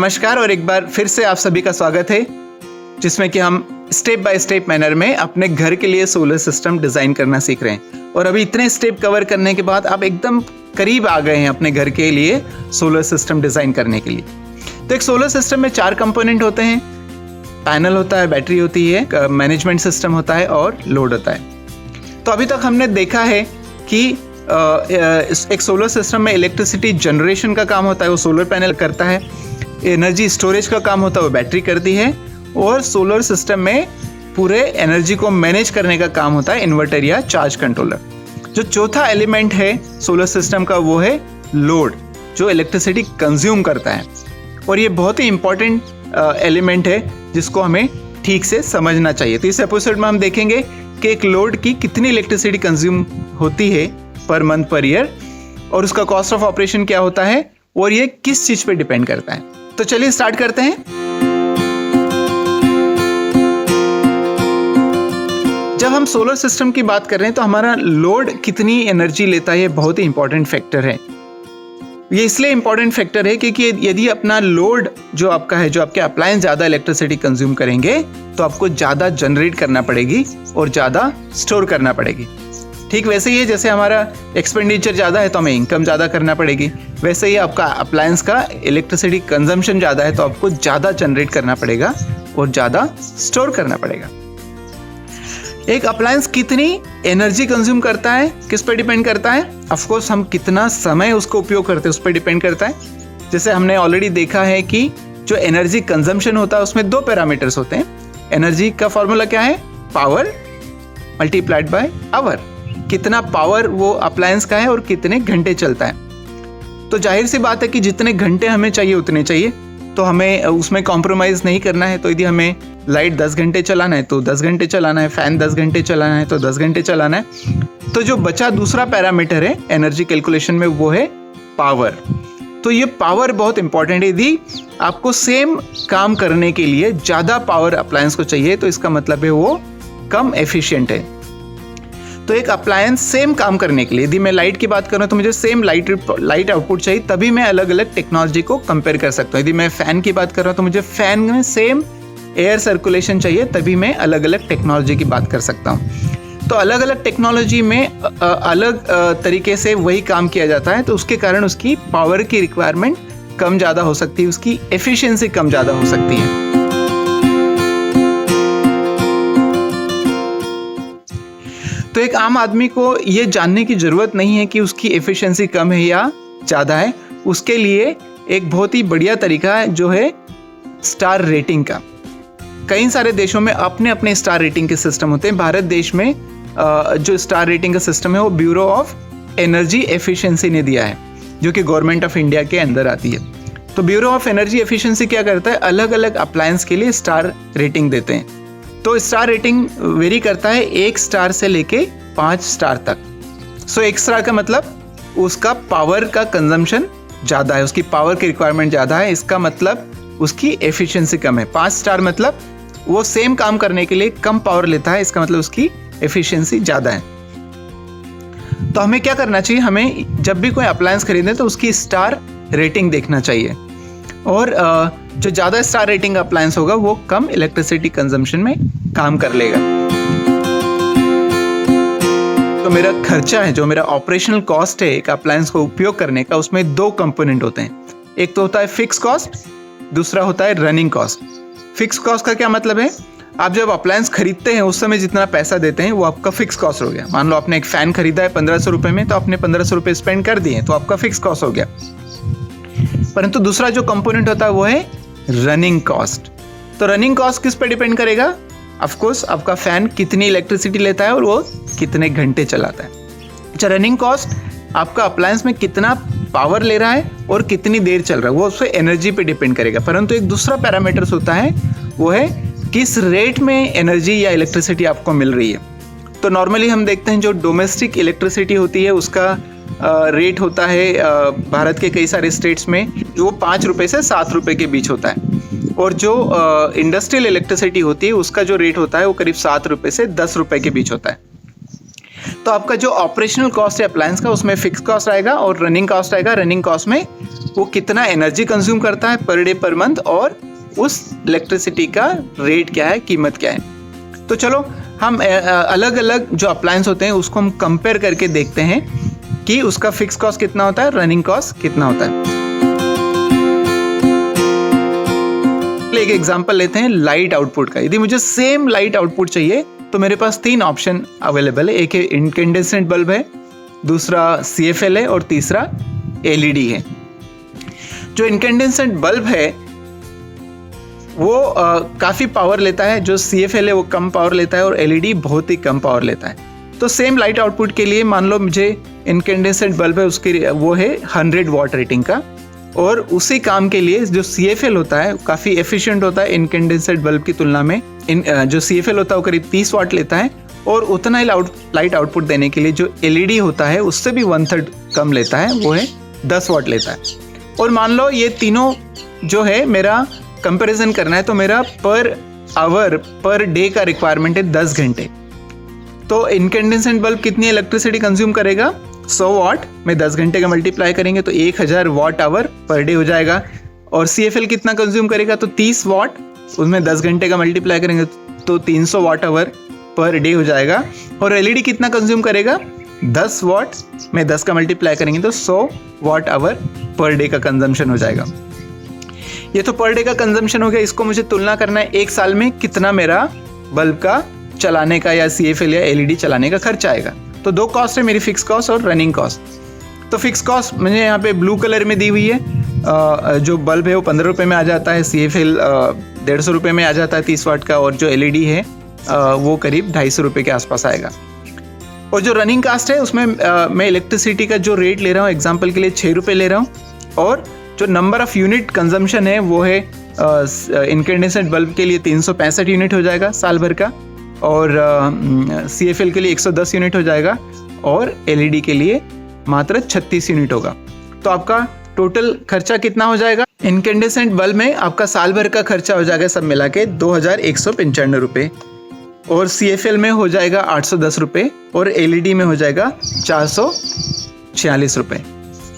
नमस्कार और एक बार फिर से आप सभी का स्वागत है, जिसमें कि हम स्टेप बाय स्टेप मैनर में अपने घर के लिए सोलर सिस्टम डिज़ाइन करना सीख रहे हैं। और अभी इतने स्टेप कवर करने के बाद आप एकदम करीब आ गए हैं अपने घर के लिए सोलर सिस्टम डिज़ाइन करने के लिए। तो एक सोलर सिस्टम में 4 कंपोनेंट होते हैं। पैनल होता है, बैटरी होती है, मैनेजमेंट सिस्टम होता है और लोड होता है। तो अभी तक हमने देखा है कि एक सोलर सिस्टम में इलेक्ट्रिसिटी जनरेशन का काम होता है, वो सोलर पैनल करता है। एनर्जी स्टोरेज का काम होता है, वो बैटरी करती है। और सोलर सिस्टम में पूरे एनर्जी को मैनेज करने का काम होता है इन्वर्टर या चार्ज कंट्रोलर। जो चौथा एलिमेंट है सोलर सिस्टम का वो है लोड, जो इलेक्ट्रिसिटी कंज्यूम करता है। और ये बहुत ही इंपॉर्टेंट एलिमेंट है जिसको हमें ठीक से समझना चाहिए। तो इस एपिसोड में हम देखेंगे कि एक लोड की कितनी इलेक्ट्रिसिटी कंज्यूम होती है पर मंथ पर ईयर, और उसका कॉस्ट ऑफ ऑपरेशन क्या होता है और ये किस चीज़ पे डिपेंड करता है। तो चलिए स्टार्ट करते हैं। जब हम सोलर सिस्टम की बात कर रहे हैं तो हमारा लोड कितनी एनर्जी लेता है ये बहुत ही इंपॉर्टेंट फैक्टर है। ये इसलिए इंपॉर्टेंट फैक्टर है क्योंकि यदि अपना लोड जो आपका है, जो आपके अप्लायंस ज़्यादा इलेक्ट्रिसिटी कंज्यूम करेंगे तो आपको ज़्यादा जनरेट करना पड़ेगी और ज़्यादा स्टोर करना पड़ेगी। ठीक वैसे ही है, जैसे हमारा एक्सपेंडिचर ज़्यादा है तो हमें इनकम ज़्यादा करना पड़ेगी, वैसे ही आपका अप्लायंस का इलेक्ट्रिसिटी कंजम्पशन ज़्यादा है तो आपको ज़्यादा जनरेट करना पड़ेगा और ज़्यादा स्टोर करना पड़ेगा। एक अप्लायंस कितनी एनर्जी कंज्यूम करता है किस पर डिपेंड करता है? ऑफ कोर्स हम कितना समय उसको उपयोग करते हैं उस पर डिपेंड करता है। जैसे हमने ऑलरेडी देखा है कि जो एनर्जी कंजम्पशन होता है उसमें 2 पैरामीटर्स होते हैं। एनर्जी का फॉर्मूला क्या है? Power multiplied by hour. कितना पावर वो अप्लायंस का है और कितने घंटे चलता है। तो जाहिर सी बात है कि जितने घंटे हमें चाहिए उतने चाहिए, तो हमें उसमें कॉम्प्रोमाइज़ नहीं करना है। तो यदि हमें लाइट 10 घंटे चलाना है तो 10 घंटे चलाना है, फ़ैन 10 घंटे चलाना है तो 10 घंटे चलाना है। तो जो बचा दूसरा पैरामीटर है एनर्जी कैलकुलेशन में वो है पावर। तो ये पावर बहुत इंपॉर्टेंट है। यदि आपको सेम काम करने के लिए ज़्यादा पावर अप्लायंस को चाहिए तो इसका मतलब है वो कम एफिशिएंट है। तो एक अप्लायंस सेम काम करने के लिए, यदि मैं लाइट की बात करूँ तो मुझे सेम लाइट आउटपुट चाहिए, तभी मैं अलग अलग टेक्नोलॉजी को कंपेयर कर सकता हूँ। यदि मैं फ़ैन की बात कर रहा हूँ तो मुझे फ़ैन में सेम एयर सर्कुलेशन चाहिए, तभी मैं अलग अलग टेक्नोलॉजी की बात कर सकता हूँ। तो अलग अलग टेक्नोलॉजी में अलग तरीके से वही काम किया जाता है, तो उसके कारण उसकी पावर की रिक्वायरमेंट कम ज़्यादा हो सकती है, उसकी एफिशिएंसी कम ज़्यादा हो सकती है। तो एक आम आदमी को ये जानने की ज़रूरत नहीं है कि उसकी एफिशिएंसी कम है या ज़्यादा है। उसके लिए एक बहुत ही बढ़िया तरीका है जो है स्टार रेटिंग का। कई सारे देशों में अपने अपने स्टार रेटिंग के सिस्टम होते हैं। भारत देश में जो स्टार रेटिंग का सिस्टम है वो ब्यूरो ऑफ एनर्जी एफिशिएंसी ने दिया है, जो कि गवर्नमेंट ऑफ इंडिया के अंदर आती है। तो ब्यूरो ऑफ एनर्जी एफिशिएंसी क्या करता है? अलग अलग अप्लायंस के लिए स्टार रेटिंग देते हैं। तो स्टार रेटिंग वेरी करता है 1 स्टार से लेके 5 स्टार तक। सो 1 स्टार का मतलब उसका पावर का कंजम्पशन ज़्यादा है, उसकी पावर की रिक्वायरमेंट ज़्यादा है, इसका मतलब उसकी एफिशिएंसी कम है। 5 स्टार मतलब वो सेम काम करने के लिए कम पावर लेता है, इसका मतलब उसकी एफिशिएंसी ज़्यादा है। तो हमें क्या करना चाहिए? हमें जब भी कोई अप्लायंस खरीदें तो उसकी स्टार रेटिंग देखना चाहिए, और जो ज़्यादा स्टार रेटिंग अप्लायंस होगा वो कम इलेक्ट्रिसिटी कंजम्पशन में काम कर लेगा। तो मेरा खर्चा है, जो मेरा ऑपरेशनल कॉस्ट है एक अप्लायंस को उपयोग करने का, उसमें 2 कंपोनेंट होते हैं। एक तो होता है फिक्स कॉस्ट, दूसरा होता है रनिंग कॉस्ट। फिक्स कॉस्ट का क्या मतलब है? आप जब अप्लायंस खरीदते हैं उस समय जितना पैसा देते हैं वो आपका फिक्स कॉस्ट हो गया। मान लो आपने एक फ़ैन खरीदा है 1500 रुपये में, तो आपने 1500 रुपये स्पेंड कर दिए तो आपका फिक्स कॉस्ट हो गया। परंतु दूसरा जो कंपोनेंट होता है वो है रनिंग कॉस्ट। तो रनिंग कॉस्ट किस पे डिपेंड करेगा? ऑफ कोर्स आपका फ़ैन कितनी इलेक्ट्रिसिटी लेता है और वो कितने घंटे चलाता है। अच्छा, रनिंग कॉस्ट आपका अप्लायंस में कितना पावर ले रहा है और कितनी देर चल रहा है वो उससे एनर्जी पे डिपेंड करेगा। परंतु एक दूसरा पैरामीटर्स होता है वो है किस रेट में एनर्जी या इलेक्ट्रिसिटी आपको मिल रही है। तो नॉर्मली हम देखते हैं जो डोमेस्टिक इलेक्ट्रिसिटी होती है उसका रेट होता है भारत के कई सारे स्टेट्स में वो 5 रुपये से 7 रुपये के बीच होता है, और जो इंडस्ट्रियल इलेक्ट्रिसिटी होती है उसका जो रेट होता है वो करीब 7 रुपये से 10 रुपये के बीच होता है। तो आपका जो ऑपरेशनल कॉस्ट है अप्लायंस का उसमें फिक्स कॉस्ट आएगा और रनिंग कॉस्ट आएगा। रनिंग कॉस्ट में वो कितना एनर्जी कंज्यूम करता है पर डे पर मंथ, और उस इलेक्ट्रिसिटी का रेट क्या है, कीमत क्या है। तो चलो हम अलग अलग जो अप्लायंस होते हैं उसको हम कंपेयर करके देखते हैं कि उसका फिक्स कॉस्ट कितना होता है, रनिंग कॉस्ट कितना होता है। एक एग्जांपल लेते हैं लाइट आउटपुट का। यदि मुझे सेम लाइट आउटपुट चाहिए तो मेरे पास 3 ऑप्शन अवेलेबल है। एक है इनकैंडेसेंट बल्ब है, दूसरा CFL है, और तीसरा LED है। जो इनकैंडेसेंट बल्ब है वो काफ़ी पावर लेता है, जो CFL है वो कम पावर लेता है, और LED बहुत ही कम पावर लेता है। तो सेम लाइट आउटपुट के लिए मान लो मुझे इनकैंडेसेंट बल्ब है, उसकी वो है 100 वॉट रेटिंग का, और उसी काम के लिए जो CFL होता है काफ़ी एफिशिएंट होता है इनकैंडेसेंट बल्ब की तुलना में। जो CFL होता है वो करीब 30 वाट लेता है, और उतना ही लाइट आउटपुट देने के लिए जो LED होता है उससे भी 1/3 कम लेता है, वो है 10 वाट लेता है। और मान लो ये तीनों जो है मेरा कंपैरिजन करना है, तो मेरा पर आवर पर डे का रिक्वायरमेंट है 10 घंटे। तो इनकैंडेसेंट बल्ब कितनी इलेक्ट्रिसिटी कंज्यूम करेगा, 100 वाट में 10 घंटे का मल्टीप्लाई करेंगे तो 1000 वाट आवर पर डे हो जाएगा। और CFL कितना कंज्यूम करेगा, तो 30 वाट, उसमें 10 घंटे का मल्टीप्लाई करेंगे तो 300 वाट आवर पर डे हो जाएगा। और LED कितना कंज्यूम करेगा, 10 वाट में 10 का मल्टीप्लाई करेंगे तो 100 वाट आवर पर डे का कंजम्पशन हो जाएगा। ये तो पर डे का कंजम्पशन हो गया। इसको मुझे तुलना करना है 1 साल में कितना मेरा बल्ब का चलाने का या CFL या LED चलाने का खर्च आएगा। तो 2 कॉस्ट है मेरी, फिक्स कॉस्ट और रनिंग कॉस्ट। तो फिक्स कॉस्ट मुझे यहाँ पे ब्लू कलर में दी हुई है। जो बल्ब है वो 15 रुपये में आ जाता है, CFL 150 रुपये में आ जाता है 30 वाट का, और जो LED है वो करीब 250 रुपये के आसपास आएगा। और जो रनिंग कास्ट है उसमें मैं इलेक्ट्रिसिटी का जो रेट ले रहा हूँ एग्जाम्पल के लिए 6 रुपये ले रहा हूँ, और जो नंबर ऑफ यूनिट कंजम्पशन है वो है इनकैंडेसेंट बल्ब के लिए 365 यूनिट हो जाएगा साल भर का, और CFL के लिए 110 यूनिट हो जाएगा, और LED के लिए मात्र 36 यूनिट होगा। तो आपका टोटल खर्चा कितना हो जाएगा, इनकैंडेसेंट बल्ब में आपका साल भर का खर्चा हो जाएगा सब मिला के 2195 रुपये, और CFL में हो जाएगा 810 रुपये, और LED में हो जाएगा 446 रुपये।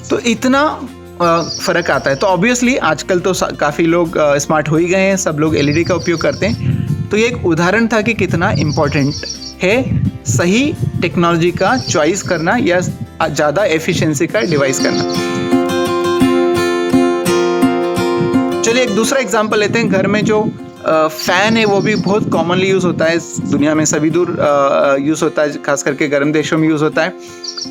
तो इतना फ़र्क आता है। तो ऑब्वियसली आजकल तो काफ़ी लोग स्मार्ट हो ही गए हैं, सब लोग LED का उपयोग करते हैं। तो ये एक उदाहरण था कि कितना इम्पोर्टेंट है सही टेक्नोलॉजी का चॉइस करना या ज़्यादा एफिशिएंसी का डिवाइस करना। चलिए एक दूसरा एग्जांपल लेते हैं। घर में जो फ़ैन है वो भी बहुत कॉमनली यूज़ होता है, दुनिया में सभी दूर यूज़ होता है, खास करके गर्म देशों में यूज़ होता है।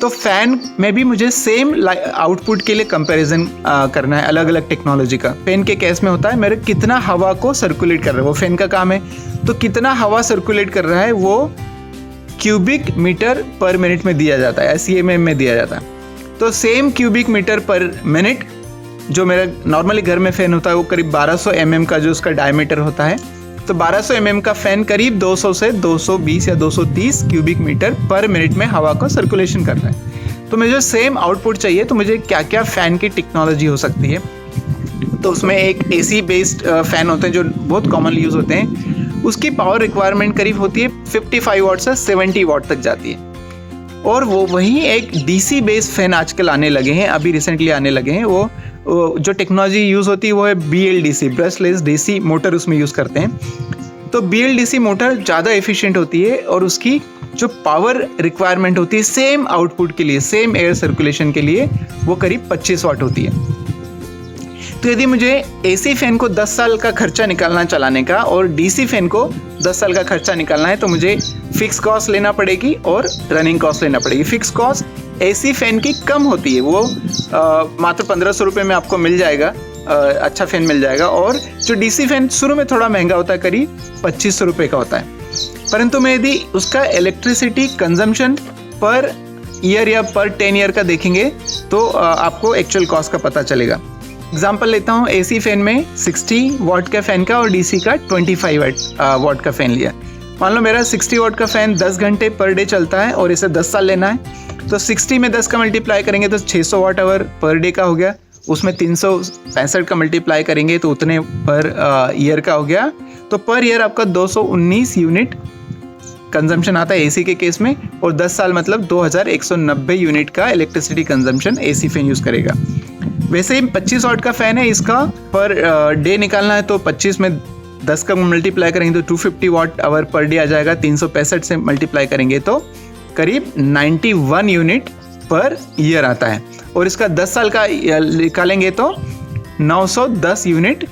तो फ़ैन में भी मुझे सेम आउटपुट के लिए कंपैरिजन करना है अलग अलग टेक्नोलॉजी का। फ़ैन के केस में होता है मेरे कितना हवा को सर्कुलेट कर रहा है, वो फ़ैन का काम है। तो कितना हवा सर्कुलेट कर रहा है वो क्यूबिक मीटर पर मिनट में दिया जाता है, SEMM में दिया जाता है। तो same cubic meter per minute जो मेरा नॉर्मली घर में फ़ैन होता है वो करीब 1200 mm का जो उसका डायमीटर होता है। तो 1200 mm का फ़ैन करीब 200 से 220 या 230 क्यूबिक मीटर पर मिनट में हवा को सर्कुलेशन कर रहा है। तो मुझे सेम आउटपुट चाहिए, तो मुझे क्या क्या फ़ैन की टेक्नोलॉजी हो सकती है। तो उसमें एक AC बेस्ड फ़ैन होते हैं जो बहुत कॉमनली यूज़ होते हैं, उसकी पावर रिक्वायरमेंट करीब होती है 55 वाट से 70 वाट तक जाती है। और वो वहीं एक DC बेस्ड फ़ैन आजकल आने लगे हैं, अभी रिसेंटली आने लगे हैं। वो जो टेक्नोलॉजी यूज़ होती है वो है BLDC, ब्रशलेस DC मोटर उसमें यूज़ करते हैं। तो BLDC मोटर ज़्यादा एफिशिएंट होती है, और उसकी जो पावर रिक्वायरमेंट होती है सेम आउटपुट के लिए, सेम एयर सर्कुलेशन के लिए, वो करीब 25 वाट होती है। तो यदि मुझे AC फ़ैन को 10 साल का खर्चा निकालना चलाने का और DC फ़ैन को 10 साल का खर्चा निकालना है, तो मुझे फिक्स कॉस्ट लेना पड़ेगी और रनिंग कॉस्ट लेना पड़ेगी। फिक्स कॉस्ट AC फ़ैन की कम होती है, वो मात्र 1500 रुपये में आपको मिल जाएगा, अच्छा फ़ैन मिल जाएगा। और जो DC फ़ैन शुरू में थोड़ा महंगा होता है, करीब 2500 रुपये का होता है। परंतु मैं यदि उसका इलेक्ट्रिसिटी कंजम्पशन पर ईयर या पर 10 ईयर का देखेंगे तो आपको एक्चुअल कॉस्ट का पता चलेगा। एग्जाम्पल लेता हूँ, AC फ़ैन में 60 वाट का फ़ैन का और DC का 25 वाट का फ़ैन लिया। मान लो मेरा 60 वाट का फ़ैन 10 घंटे पर डे चलता है और इसे 10 साल लेना है, तो 60 में 10 का मल्टीप्लाई करेंगे तो 600 वाट आवर पर डे का हो गया। उसमें 365 का मल्टीप्लाई करेंगे तो उतने पर ईयर का हो गया। तो पर ईयर आपका 219 यूनिट कंजम्पशन आता है AC के केस में, और 10 साल मतलब 2190 यूनिट का electricity consumption AC fan use करेगा। वैसे ही 25 वाट का फ़ैन है, इसका पर डे निकालना है तो 25 में 10 का मल्टीप्लाई करेंगे तो 250 वाट आवर पर डे आ जाएगा। 365 से मल्टीप्लाई करेंगे तो करीब 91 यूनिट पर ईयर आता है। और इसका 10 साल का निकालेंगे तो 910 यूनिट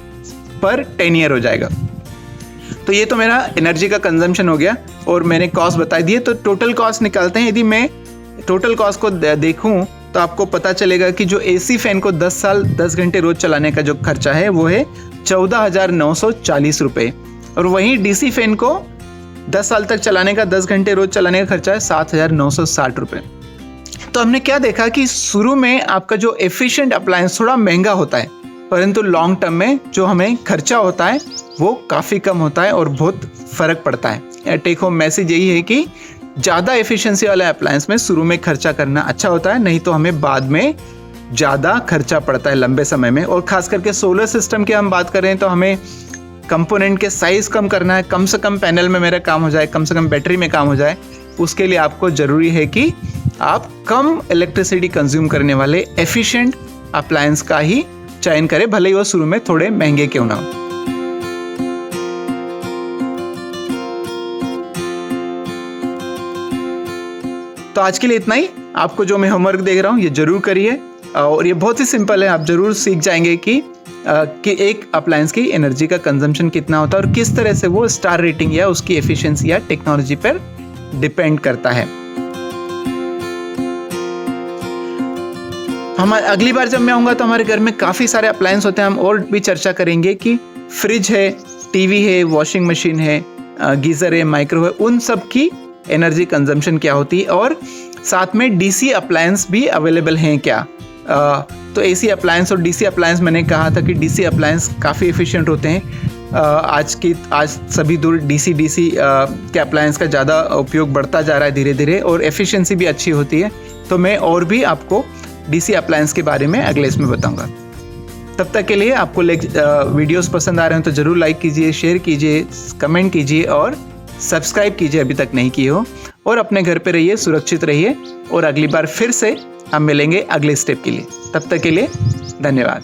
पर 10 ईयर हो जाएगा। तो ये तो मेरा एनर्जी का कंजम्पशन हो गया और मैंने कॉस्ट बता दिए। तो टोटल कॉस्ट निकालते हैं। यदि मैं टोटल कॉस्ट को देखूं तो आपको पता चलेगा कि जो एसी फैन को 10 साल 10 घंटे रोज चलाने का जो खर्चा है वो है 14,940 रुपये, और वहीं डीसी फैन को 10 साल तक चलाने का 10 घंटे रोज चलाने का खर्चा है 7,960 रुपये। तो हमने क्या देखा कि शुरू में आपका जो एफिशिएंट अप्लायंस थोड़ा महंगा होता है, परंतु लॉन्ग टर्म में जो हमें खर्चा होता है वो काफ़ी कम होता है और बहुत फ़र्क पड़ता है। टेक होम मैसेज यही है कि ज़्यादा एफिशिएंसी वाले अप्लायंस में शुरू में खर्चा करना अच्छा होता है, नहीं तो हमें बाद में ज़्यादा खर्चा पड़ता है लंबे समय में। और ख़ास करके सोलर सिस्टम की हम बात करें तो हमें कंपोनेंट के साइज़ कम करना है, कम से कम पैनल में मेरा काम हो जाए, कम से कम बैटरी में काम हो जाए। उसके लिए आपको ज़रूरी है कि आप कम इलेक्ट्रिसिटी कंज्यूम करने वाले एफिशिएंट अप्लायंस का ही चयन करें, भले ही वो शुरू में थोड़े महंगे क्यों ना हो। तो आज के लिए इतना ही। आपको जो मैं होमवर्क दे रहा हूँ ये जरूर करिए, और ये बहुत ही सिंपल है। आप जरूर सीख जाएंगे कि एक अप्लायंस की एनर्जी का कंजम्पशन कितना होता है और किस तरह से वो स्टार रेटिंग या उसकी एफिशिएंसी या टेक्नोलॉजी पर डिपेंड करता है। अगली बार जब मैं आऊँगा तो हमारे घर में काफ़ी सारे अप्लायंस होते हैं। हम और भी चर्चा करेंगे कि फ्रिज है, टीवी है, वॉशिंग मशीन है, गीज़र है, माइक्रोवेव है, उन सब की एनर्जी कंजम्पशन क्या होती है, और साथ में डीसी अप्लायंस भी अवेलेबल हैं क्या। तो एसी अप्लायंस और डीसी अप्लायंस, मैंने कहा था कि डीसी अप्लायंस काफ़ी एफिशिएंट होते हैं। आज सभी दूर डीसी के अप्लायंस का ज़्यादा उपयोग बढ़ता जा रहा है धीरे धीरे, और एफिशिएंसी भी अच्छी होती है। तो मैं और भी आपको डीसी अप्लायंस के बारे में अगले इसमें बताऊंगा। तब तक के लिए आपको वीडियोस पसंद आ रहे हैं तो ज़रूर लाइक कीजिए, शेयर कीजिए, कमेंट कीजिए और सब्सक्राइब कीजिए अभी तक नहीं किए हो। और अपने घर पे रहिए, सुरक्षित रहिए, और अगली बार फिर से हम मिलेंगे अगले स्टेप के लिए। तब तक के लिए धन्यवाद।